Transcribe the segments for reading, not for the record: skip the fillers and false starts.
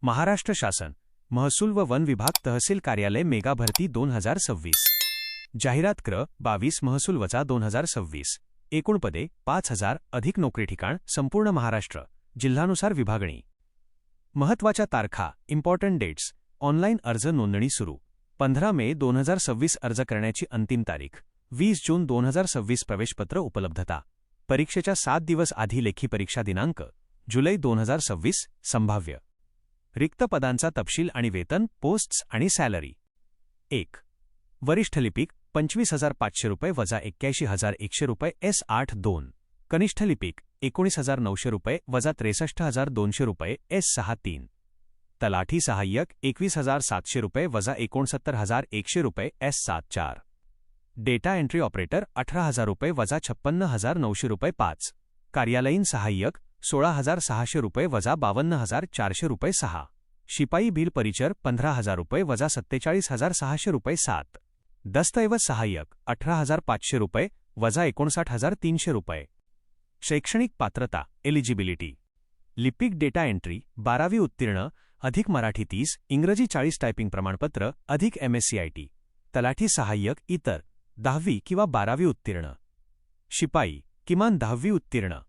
महाराष्ट्र शासन महसूल व वन विभाग तहसील कार्यालय मेगा भरती 2026 जाहिरात क्र. 22 महसूल वजा 2026 एकूण पदे 5000 अधिक नोकरी ठिकाण संपूर्ण महाराष्ट्र जिल्हानुसार विभागणी. महत्त्वाच्या तारखा इम्पॉर्टंट डेट्स. ऑनलाईन अर्ज नोंदणी सुरू 15 मे 2026 अर्ज करण्याची अंतिम तारीख 20 जून 2026 प्रवेशपत्र उपलब्धता. परीक्षेच्या 7 दिवस आधी लेखी परीक्षा दिनांक जुलै 2026 संभाव्य. रिक्त पदांचा तपशील आणि वेतन पोस्ट्स आणि सॅलरी. 1. वरिष्ठ लिपिक 25,500 रुपये वजा 81,100 रुपये S8. 2. कनिष्ठ लिपिक 19,900 रुपये वजा 63,200 रुपये S6. 3. तलाठी सहाय्यक 21,700 रुपये वजा 69,100 रुपये S7. 4. डेटा एंट्री ऑपरेटर 18,000 रुपये वजा 56,900 रुपये 5. कार्यालयीन सहाय्यक 16,600 रुपये वजा 52,400 रुपये 6. शिपाई बिल परिचर 15,000 रुपये वजा 47,600 रुपये 7. दस्तऐवज सहाय्यक 18,500 रुपये वजा 59,300 रुपये. शैक्षणिक पात्रता एलिजिबिलिटी. लिपिक डेटा एंट्री 12वी उत्तीर्ण अधिक मराठी 30 इंग्रजी 40 टायपिंग प्रमाणपत्र अधिक MSc IT. तलाठी सहाय्यक इतर 10वी किंवा 12वी उत्तीर्ण. शिपाई किमान 10वी उत्तीर्ण.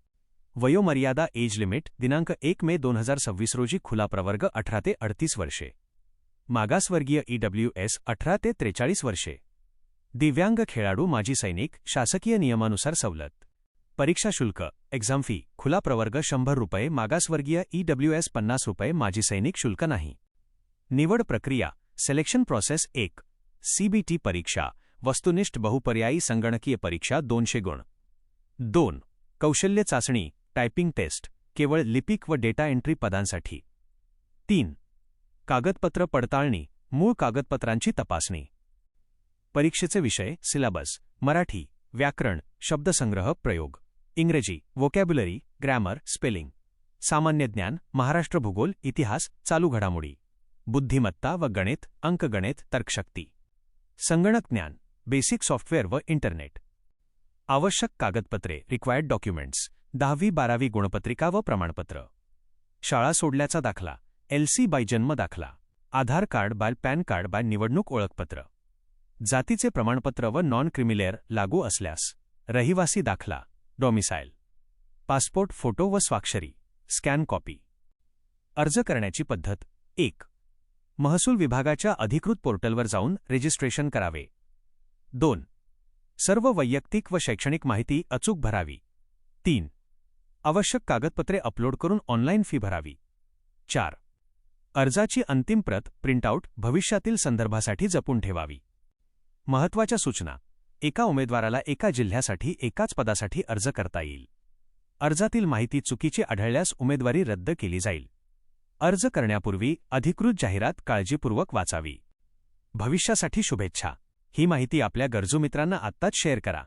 वयोमर्यादा एज लिमिट दिनांक 1 मे 2026 रोजी खुला प्रवर्ग 18 ते 38 वर्षे. मागासवर्गीय EWS 18 ते 43 वर्षे. दिव्यांग खेळाडू माजी सैनिक शासकीय नियमानुसार सवलत. परीक्षा शुल्क एक्झाम फी खुला प्रवर्ग 100 रुपये मागासवर्गीय EWS 50 रुपये माजी सैनिक शुल्क नाही. निवड प्रक्रिया सिलेक्शन प्रोसेस 1. CBT परीक्षा वस्तुनिष्ठ बहुपर्यायी संगणकीय परीक्षा 200 गुण. 2. कौशल्य चाचणी टायपिंग टेस्ट केवळ लिपिक व डेटा एंट्री पदांसाठी. 3. कागदपत्र पडताळणी मूळ कागदपत्रांची तपासणी. परीक्षेचे विषय सिलेबस मराठी व्याकरण शब्दसंग्रह प्रयोग. इंग्रजी व्होकॅब्युलरी ग्रॅमर स्पेलिंग. सामान्य ज्ञान महाराष्ट्र भूगोल इतिहास चालू घडामोडी. बुद्धिमत्ता व गणित अंकगणित तर्कशक्ती. संगणक ज्ञान बेसिक सॉफ्टवेअर व इंटरनेट. आवश्यक कागदपत्रे रिक्वायर्ड डॉक्युमेंट्स 10वी 12वी गुणपत्रिका व प्रमाणपत्र. शाळा सोडल्याचा दाखला LC बाय जन्म दाखला. Aadhaar card by PAN card by निवडणूक ओळखपत्र. जातीचे प्रमाणपत्र व नॉन क्रिमिलेअर लागू असल्यास रहिवासी दाखला डॉमिसाईल. पासपोर्ट फोटो व स्वाक्षरी स्कॅन कॉपी. अर्ज करण्याची पद्धत 1. महसूल विभागाच्या अधिकृत पोर्टलवर जाऊन रजिस्ट्रेशन करावे. 2. सर्व वैयक्तिक व शैक्षणिक माहिती अचूक भरावी. 3. आवश्यक कागदपत्रे अपलोड करून ऑनलाईन फी भरावी. 4. अर्जाची अंतिम प्रत प्रिंटआउट भविष्यातील संदर्भासाठी जपून ठेवावी. महत्त्वाच्या सूचना एका उमेदवाराला एका जिल्ह्यासाठी एकाच पदासाठी अर्ज करता येईल. अर्जातील माहिती चुकीची आढळल्यास उमेदवारी रद्द केली जाईल. अर्ज करण्यापूर्वी अधिकृत जाहिरात काळजीपूर्वक वाचावी. भविष्यासाठी शुभेच्छा. ही माहिती आपल्या गरजू मित्रांना आत्ताच शेअर करा.